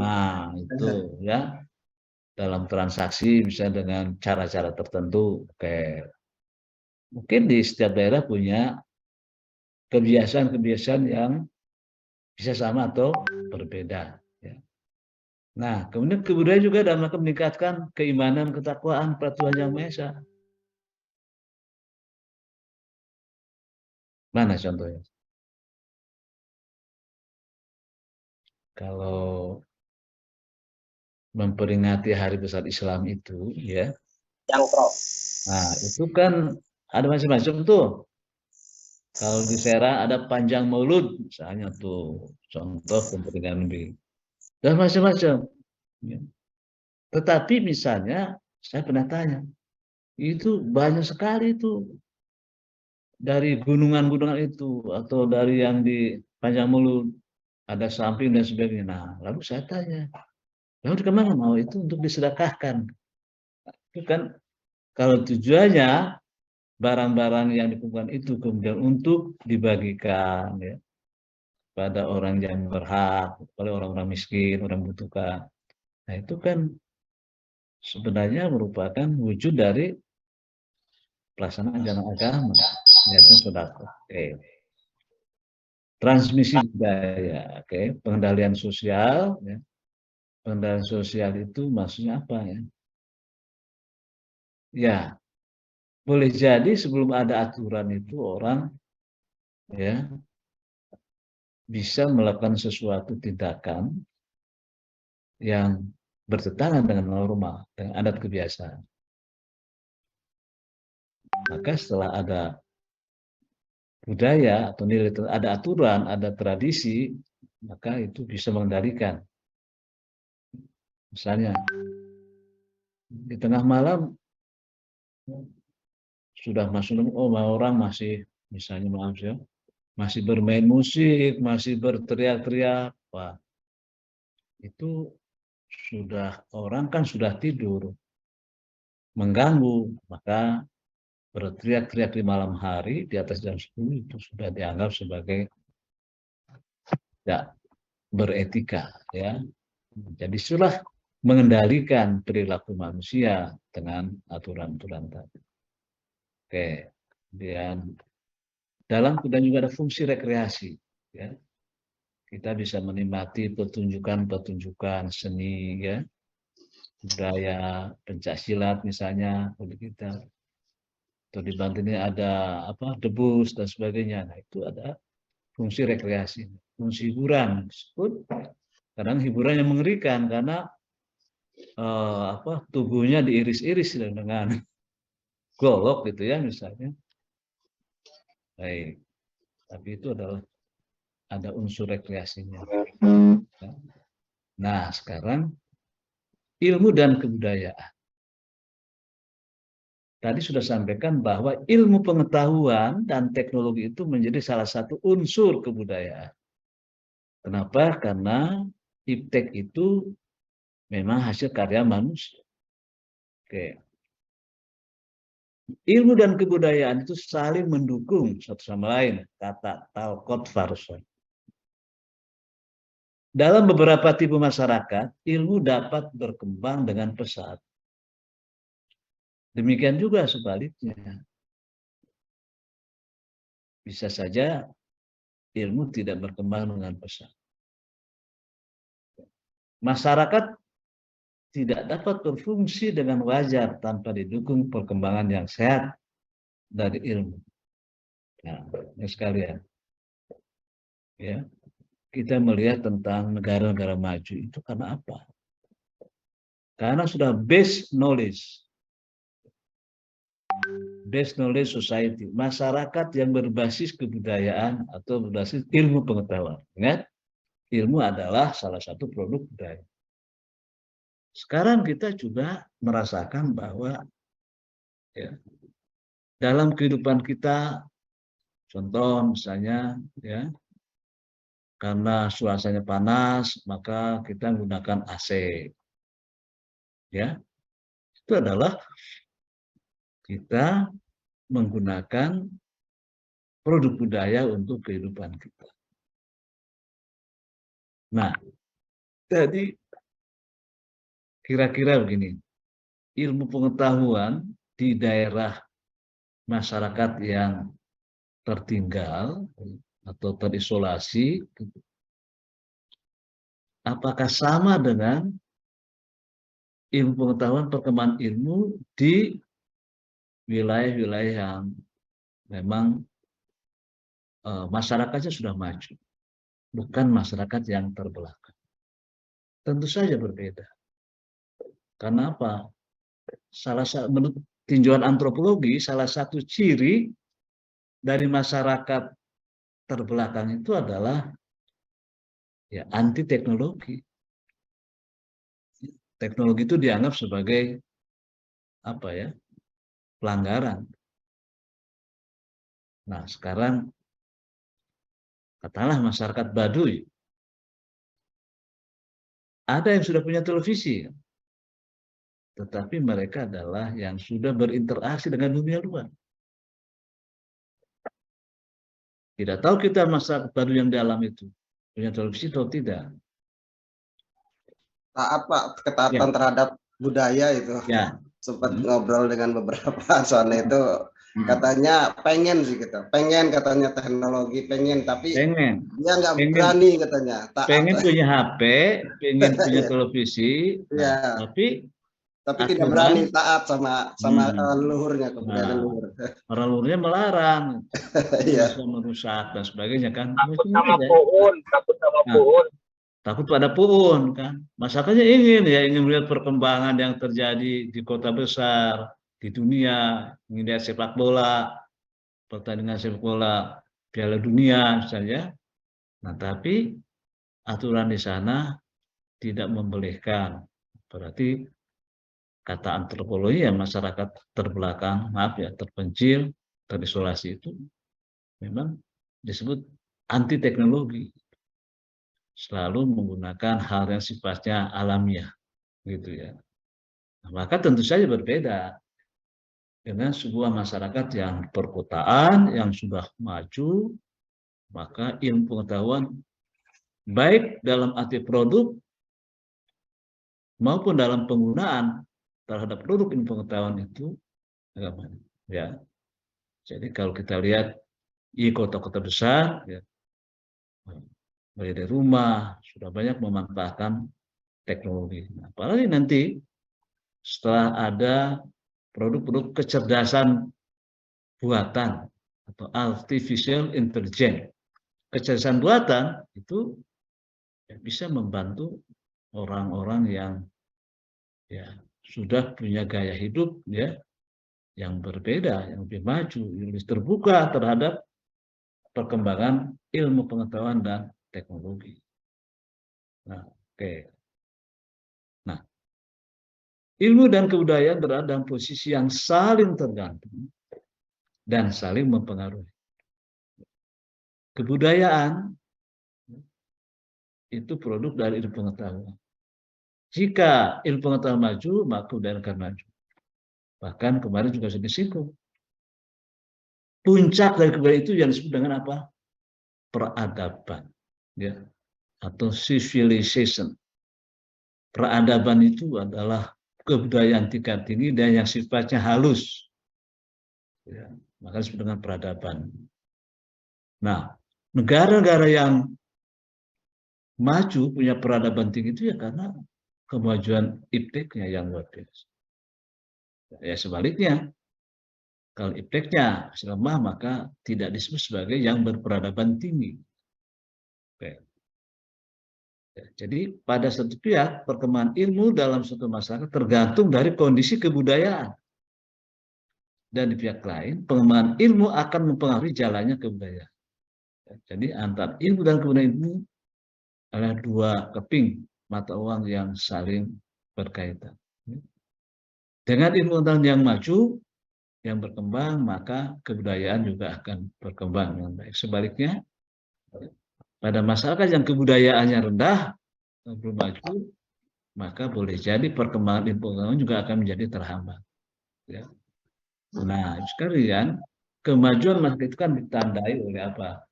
Nah, itu ya. Dalam transaksi bisa dengan cara-cara tertentu. Oke. Mungkin di setiap daerah punya kebiasaan-kebiasaan yang bisa sama atau berbeda. Ya. Nah, kemudian kebudayaan juga dalam rangka meningkatkan keimanan, ketakwaan pada Tuhan Yang Maha Esa. Mana contohnya? Kalau memperingati Hari Besar Islam itu, ya. Nah, itu kan ada macam-macam tuh. Kalau di Serang ada panjang maulud, misalnya tuh contoh kepentingan lebih dan macam-macam. Ya. Tetapi misalnya saya pernah tanya, itu banyak sekali itu dari gunungan-gunungan itu atau dari yang di panjang mulut ada samping dan sebagainya. Nah, lalu saya tanya, lalu kemana mau itu untuk disedekahkan? Itu kan kalau tujuannya barang-barang yang dikumpulkan itu kemudian untuk dibagikan ya, pada orang yang berhak, pada orang-orang miskin, orang butuhkan. Nah, itu kan sebenarnya merupakan wujud dari pelaksanaan ajaran agama, niatnya sedekah. Oke. Transmisi budaya, oke. Pengendalian sosial, ya. Pengendalian sosial itu maksudnya apa ya? Ya, boleh jadi sebelum ada aturan itu orang ya bisa melakukan sesuatu tindakan yang bertentangan dengan norma, dengan adat kebiasaan. Maka setelah ada budaya atau nilai, ada aturan, ada tradisi, maka itu bisa mengendalikan. Misalnya di tengah malam sudah masuk, oh orang masih, misalnya maaf ya, masih bermain musik, masih berteriak-teriak, wah itu sudah orang kan sudah tidur, mengganggu, maka berteriak-teriak di malam hari di atas jam 10 itu sudah dianggap sebagai tidak beretika ya. Jadi sudah mengendalikan perilaku manusia dengan aturan-aturan tadi. Oke, kemudian dalam dan juga ada fungsi rekreasi ya. Kita bisa menikmati pertunjukan-pertunjukan seni ya, budaya pencak silat misalnya kalau kita, atau di Banten ini ada apa debus dan sebagainya. Nah, itu ada fungsi rekreasi, fungsi hiburan. Meskipun kadang hiburan yang mengerikan karena tubuhnya diiris-iris dengan golok gitu ya misalnya. Baik, tapi itu adalah ada unsur rekreasinya. Nah, sekarang ilmu dan kebudayaan. Tadi sudah sampaikan bahwa ilmu pengetahuan dan teknologi itu menjadi salah satu unsur kebudayaan. Kenapa? Karena iptek itu memang hasil karya manusia. Oke. Ilmu dan kebudayaan itu saling mendukung satu sama lain, kata Talcott Farson. Dalam beberapa tipe masyarakat, ilmu dapat berkembang dengan pesat. Demikian juga sebaliknya. Bisa saja ilmu tidak berkembang dengan pesat. Masyarakat tidak dapat berfungsi dengan wajar tanpa didukung perkembangan yang sehat dari ilmu. Nah, ini sekalian. Ya, kita melihat tentang negara-negara maju itu karena apa? Karena sudah base knowledge society, masyarakat yang berbasis kebudayaan atau berbasis ilmu pengetahuan. Ingat, ilmu adalah salah satu produk budaya. Sekarang kita juga merasakan bahwa ya, dalam kehidupan kita, contoh misalnya, ya, karena suasananya panas, maka kita menggunakan AC. Ya, itu adalah kita menggunakan produk budaya untuk kehidupan kita. Nah, jadi kira-kira begini, ilmu pengetahuan di daerah masyarakat yang tertinggal atau terisolasi, apakah sama dengan ilmu pengetahuan perkembangan ilmu di wilayah-wilayah yang memang masyarakatnya sudah maju, bukan masyarakat yang terbelakang? Tentu saja berbeda. Karena apa? Menurut tinjauan antropologi, salah satu ciri dari masyarakat terbelakang itu adalah ya anti teknologi. Teknologi itu dianggap sebagai apa ya? Pelanggaran. Nah, sekarang katakanlah masyarakat Baduy, ada yang sudah punya televisi, tetapi mereka adalah yang sudah berinteraksi dengan dunia luar. Tidak tahu kita masyarakat Baduy yang di alam itu punya televisi atau tidak. Taat Pak, ketatan Ya, terhadap budaya itu. ya. Sempat ngobrol dengan beberapa soal itu, katanya pengen sih gitu, pengen katanya teknologi, pengen, tapi dia nggak berani katanya. Taat. Pengen punya HP, pengen punya televisi, nah, ya. Tapi tidak berani taat sama leluhurnya, kebudayaan leluhur. Orang leluhurnya melarang, bisa merusak dan sebagainya kan. Takut sama puun, takut sama puun. Takut pada puun kan. Masyarakatnya ingin melihat perkembangan yang terjadi di kota besar, di dunia, ingin lihat sepak bola, pertandingan sepak bola, Piala Dunia misalnya. Nah, tapi aturan di sana tidak membolehkan. Berarti kata antropologi ya masyarakat terbelakang, maaf ya, terpencil, terisolasi itu memang disebut anti teknologi. Selalu menggunakan hal yang sifatnya alamiah, gitu ya. Nah, maka tentu saja berbeda dengan sebuah masyarakat yang perkotaan, yang sudah maju, maka ilmu pengetahuan baik dalam arti produk maupun dalam penggunaan terhadap produk ilmu pengetahuan itu agak banyak. Ya, jadi kalau kita lihat di kota-kota besar, ya, mulai dari rumah sudah banyak memanfaatkan teknologi. Nah, apalagi nanti setelah ada produk-produk kecerdasan buatan atau artificial intelligence, kecerdasan buatan itu bisa membantu orang-orang yang ya sudah punya gaya hidup ya yang berbeda, yang lebih maju, yang lebih terbuka terhadap perkembangan ilmu pengetahuan dan teknologi. Nah, oke. Nah, ilmu dan kebudayaan berada dalam posisi yang saling tergantung dan saling mempengaruhi. Kebudayaan itu produk dari ilmu pengetahuan. Jika ilmu pengetahuan maju, maka kebudayaan akan maju. Bahkan kemarin juga sudah disinggung. Puncak dari kebudayaan itu yang disebut dengan apa? Peradaban, ya, atau civilization. Peradaban itu adalah kebudayaan tingkat tinggi dan yang sifatnya halus. Ya, maka disebut dengan peradaban. Nah, negara-negara yang maju punya peradaban tinggi itu ya karena kemajuan ipteknya yang luar biasa. Ya sebaliknya, kalau ipteknya lemah maka tidak disebut sebagai yang berperadaban tinggi. Oke. Ya, jadi pada satu pihak perkembangan ilmu dalam suatu masyarakat tergantung dari kondisi kebudayaan. Dan di pihak lain pengembangan ilmu akan mempengaruhi jalannya kebudayaan. Ya, jadi antara ilmu dan kebudayaan ini adalah dua keping mata uang yang saling berkaitan. Dengan ilmu pengetahuan yang maju, yang berkembang, maka kebudayaan juga akan berkembang dengan baik. Sebaliknya, pada masyarakat yang kebudayaannya rendah, belum maju, maka boleh jadi perkembangan ilmu pengetahuan juga akan menjadi terhambat. Ya. Nah, sekalian, kemajuan masyarakat itu kan ditandai oleh apa?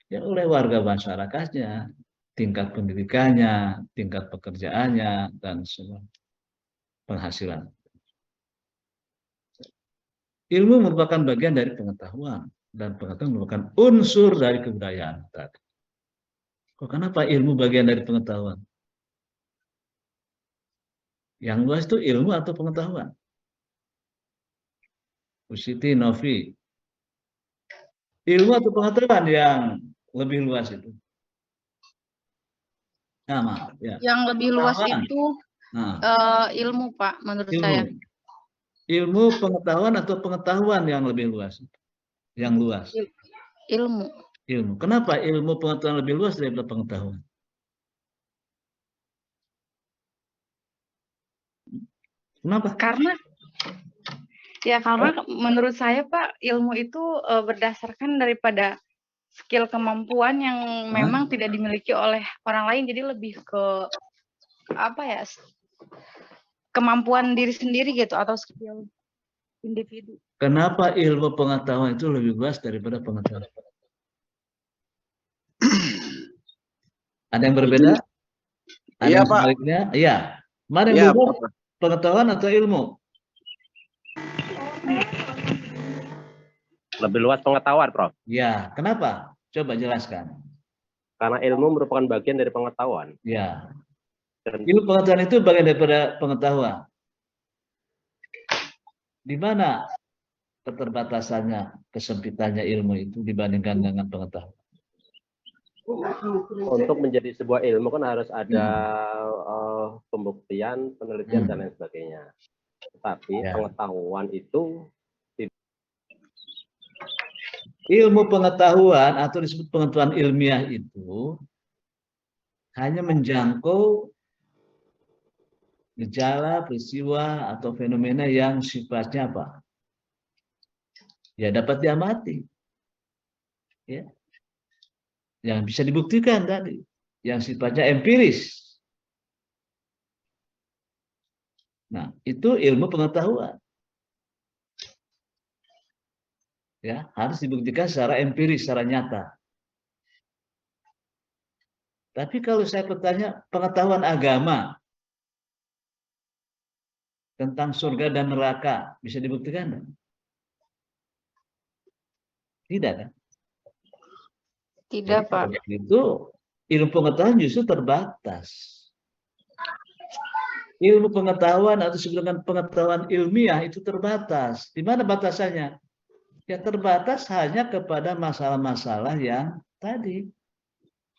Ya, oleh warga masyarakatnya, tingkat pendidikannya, tingkat pekerjaannya, dan semua. penghasilan. Ilmu merupakan bagian dari pengetahuan, dan pengetahuan merupakan unsur dari kebudayaan. Kok kenapa ilmu bagian dari pengetahuan? Yang luas itu ilmu atau pengetahuan? Bu Siti, Novi, ilmu atau pengetahuan yang lebih luas itu? Nah, maaf, ya. Yang lebih luas itu ilmu, Pak, menurut saya. Ilmu pengetahuan atau pengetahuan yang lebih luas? Yang luas. Ilmu. Ilmu. Kenapa ilmu pengetahuan lebih luas daripada pengetahuan? Kenapa? Karena menurut saya, Pak, ilmu itu berdasarkan daripada skill kemampuan yang memang tidak dimiliki oleh orang lain, jadi lebih ke apa ya, kemampuan diri sendiri gitu, atau skill individu. Kenapa ilmu pengetahuan itu lebih luas daripada pengetahuan? Ada yang berbeda? Ada Iya, yang Pak. sebaliknya? Iya. Mana yang lebih luas, pengetahuan atau ilmu? Lebih luas pengetahuan, Prof. Ya, kenapa? Coba jelaskan. Karena ilmu merupakan bagian dari pengetahuan. Ya. Ilmu pengetahuan itu bagian daripada pengetahuan. Di mana keterbatasannya, kesempitannya ilmu itu dibandingkan dengan pengetahuan? Untuk menjadi sebuah ilmu kan harus ada pembuktian, penelitian, dan lain sebagainya. Tetapi pengetahuan itu ilmu pengetahuan atau disebut pengetahuan ilmiah itu hanya menjangkau gejala, peristiwa, atau fenomena yang sifatnya apa? Ya, dapat diamati. Ya. Yang bisa dibuktikan tadi. Yang sifatnya empiris. Nah, itu ilmu pengetahuan. Ya, harus dibuktikan secara empiris, secara nyata. Tapi kalau saya bertanya pengetahuan agama tentang surga dan neraka, bisa dibuktikan enggak? Tidak kan? Tidak, Pak. Itu ilmu pengetahuan justru terbatas. Ilmu pengetahuan atau disebut dengan pengetahuan ilmiah itu terbatas. Di mana batasannya? Ya terbatas hanya kepada masalah-masalah yang tadi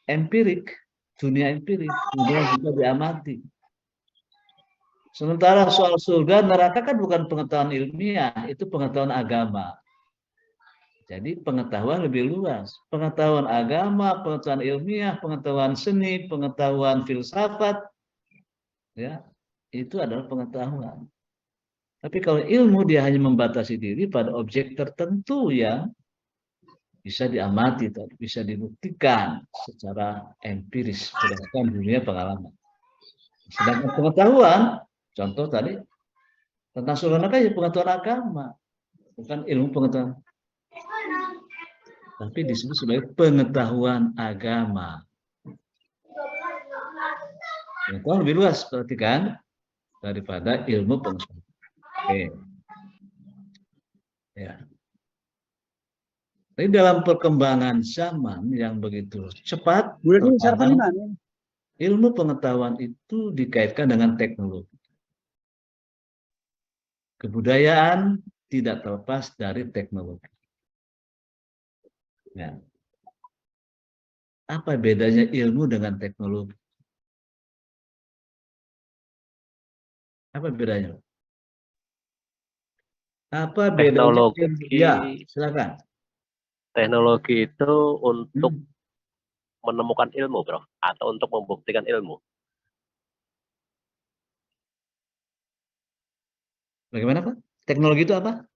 empirik, dunia empirik, dunia yang bisa diamati. Sementara soal surga neraka kan bukan pengetahuan ilmiah, itu pengetahuan agama. Jadi pengetahuan lebih luas. Pengetahuan agama, pengetahuan ilmiah, pengetahuan seni, pengetahuan filsafat, ya itu adalah pengetahuan. Tapi kalau ilmu dia hanya membatasi diri pada objek tertentu yang bisa diamati, bisa dibuktikan secara empiris berdasarkan dunia pengalaman. Sedangkan pengetahuan, contoh tadi tentang surga neraka ya pengetahuan agama, bukan ilmu pengetahuan. Tapi disebut sebagai pengetahuan agama. Pengetahuan lebih luas, perhatikan, daripada ilmu pengetahuan. Oke. Ya. Tapi dalam perkembangan zaman yang begitu cepat, ilmu pengetahuan itu dikaitkan dengan teknologi. Kebudayaan tidak terlepas dari teknologi. Ya. Apa bedanya ilmu dengan teknologi? Apa bedanya? Apa bedanya? teknologi, Ya, silakan. Teknologi itu untuk menemukan ilmu, Bro, atau untuk membuktikan ilmu. Bagaimana, Pak? Teknologi itu apa?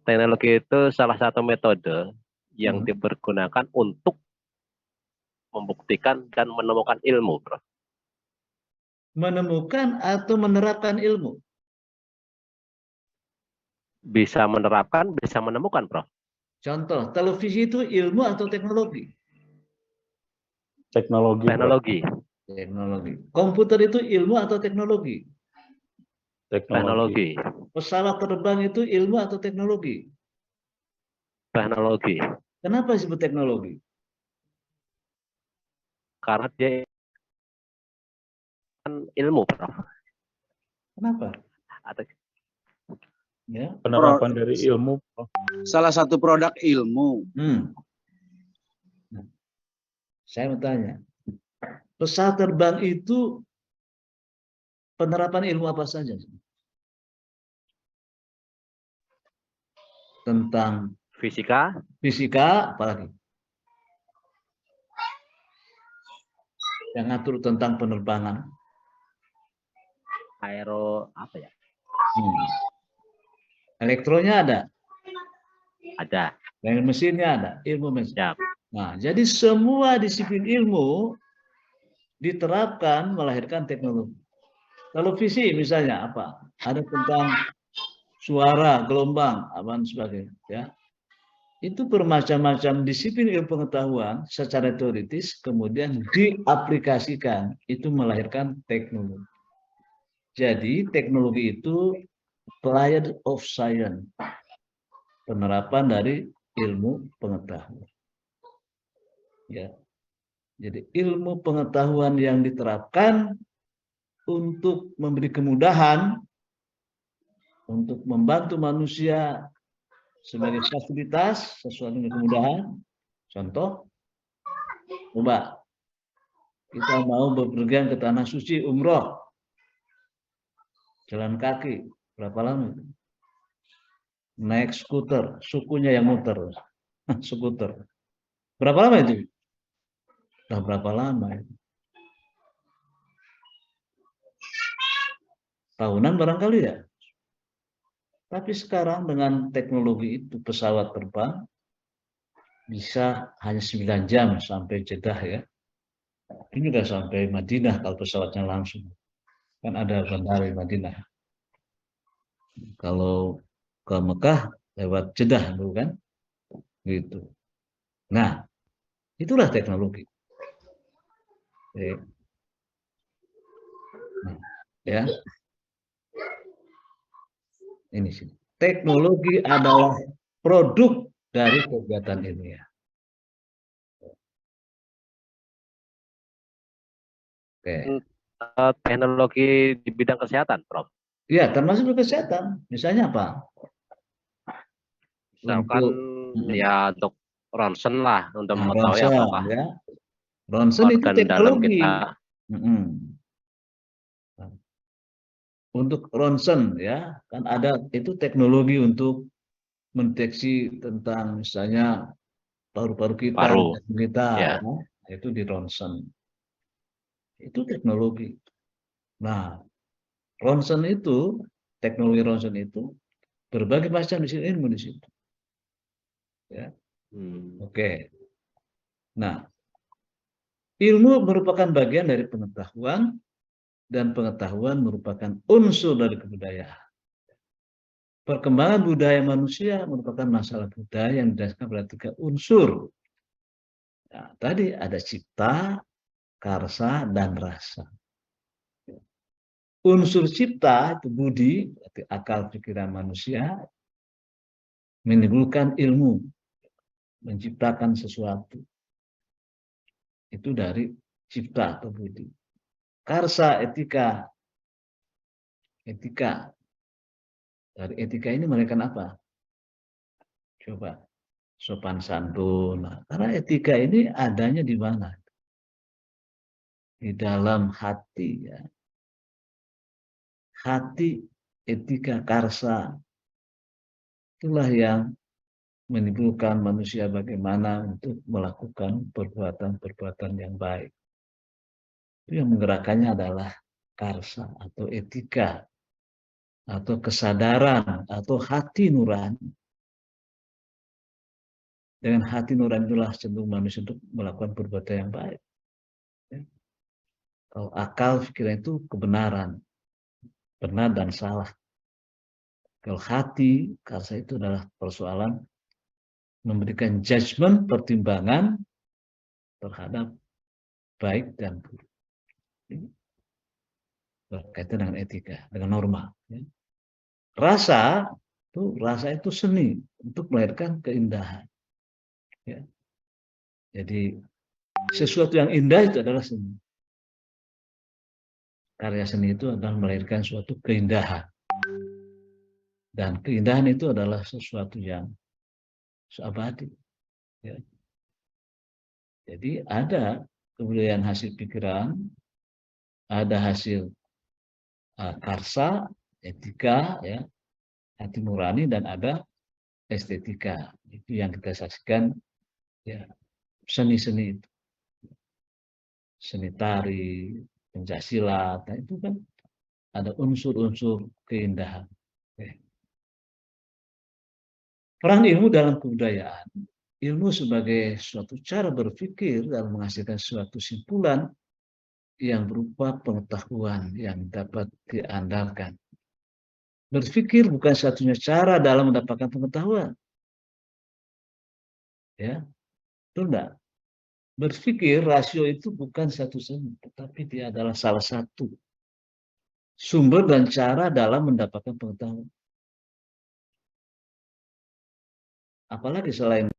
Teknologi itu salah satu metode yang dipergunakan untuk membuktikan dan menemukan ilmu, Bro. Menemukan atau menerapkan ilmu? Bisa menerapkan, bisa menemukan, Bro. Contoh, televisi itu ilmu atau teknologi? Teknologi. Teknologi. Komputer itu ilmu atau teknologi? Teknologi. Pesawat terbang itu ilmu atau teknologi? Teknologi. Kenapa disebut teknologi? Karena dia kan ilmu, Prof. Kenapa? Atau Ya. Penerapan dari ilmu. Salah satu produk ilmu. Nah, saya mau tanya, pesawat terbang itu penerapan ilmu apa saja? Tentang fisika, apalagi? Yang ngatur tentang penerbangan. aero, apa ya? Elektronya ada? Ada. Dan mesinnya ada? Ilmu mesin. Ya. Nah, jadi semua disiplin ilmu diterapkan melahirkan teknologi. Kalau visi misalnya apa? Ada tentang suara, gelombang, apa dan sebagainya. Ya. Itu bermacam-macam disiplin ilmu pengetahuan secara teoritis, kemudian diaplikasikan. Itu melahirkan teknologi. Jadi teknologi itu applied of science. Penerapan dari ilmu pengetahuan. Ya. Jadi ilmu pengetahuan yang diterapkan untuk memberi kemudahan, untuk membantu manusia sebagai fasilitas sesuatu dengan kemudahan. Contoh, coba kita mau bepergian ke tanah suci umroh, jalan kaki, berapa lama? Naik skuter, sukunya yang muter, skuter. Berapa lama itu? Nah, berapa lama itu? Tahunan barangkali ya. Tapi sekarang dengan teknologi itu pesawat terbang bisa hanya 9 jam sampai Jeddah ya. Ini juga sampai Madinah kalau pesawatnya langsung. Kan ada bandara di Madinah. Kalau ke Mekah lewat Jeddah bukan? Gitu. Nah, itulah teknologi. Nah, ya. Ini sih. Teknologi adalah produk dari kegiatan ilmiah. Oke. Teknologi di bidang kesehatan, Prof. Ya, termasuk kesehatan. Misalnya apa? Misalkan ya untuk ronsen lah, untuk mengetahui ronsen, apakah ya. Ronsen itu organ dalam teknologi. kita. Untuk ronsen ya, kan ada itu teknologi untuk mendeteksi tentang misalnya paru-paru kita, Ya. ya, itu di ronsen. Itu teknologi. Nah, ronsen itu, teknologi ronsen itu berbagai macam disiplin ilmu di situ. Ya. Oke. Nah, ilmu merupakan bagian dari pengetahuan dan pengetahuan merupakan unsur dari kebudayaan. Perkembangan budaya manusia merupakan masalah budaya yang didasarkan pada 3 unsur. Nah, tadi ada cipta, karsa, dan rasa. Unsur cipta itu budi, berarti akal pikiran manusia, menimbulkan ilmu, menciptakan sesuatu. Itu dari cipta atau budi. Karsa, etika. Etika. Dari etika ini melahirkan apa? Coba. Sopan santun. Nah, karena etika ini adanya di mana? Di dalam hati ya. Hati, etika, karsa. Itulah yang menimbulkan manusia bagaimana untuk melakukan perbuatan-perbuatan yang baik. Itu yang menggerakkannya adalah karsa atau etika atau kesadaran atau hati nurani. Dengan hati nurani itulah cenderung manusia untuk melakukan perbuatan yang baik. Kalau akal, pikiran itu kebenaran, benar dan salah. Kalau hati, karsa itu adalah persoalan memberikan judgement, pertimbangan terhadap baik dan buruk. berkaitan dengan etika, dengan norma. Ya. Rasa itu seni untuk melahirkan keindahan. Ya. Jadi sesuatu yang indah itu adalah seni. Karya seni itu adalah melahirkan suatu keindahan. Dan keindahan itu adalah sesuatu yang abadi. Ya. Jadi ada kebudayaan hasil pikiran, ada hasil karsa, etika, ya, hati nurani, dan ada estetika. Itu yang kita saksikan, ya, seni-seni itu. Seni tari, pencaksilat, nah itu kan ada unsur-unsur keindahan. Peran ilmu dalam kebudayaan. Ilmu sebagai suatu cara berpikir dalam menghasilkan suatu simpulan yang berupa pengetahuan yang dapat diandalkan. Berpikir bukan satunya cara dalam mendapatkan pengetahuan. Ya, betul enggak? Berpikir rasio itu bukan satu-satunya, tetapi dia adalah salah satu sumber dan cara dalam mendapatkan pengetahuan. Apalagi selain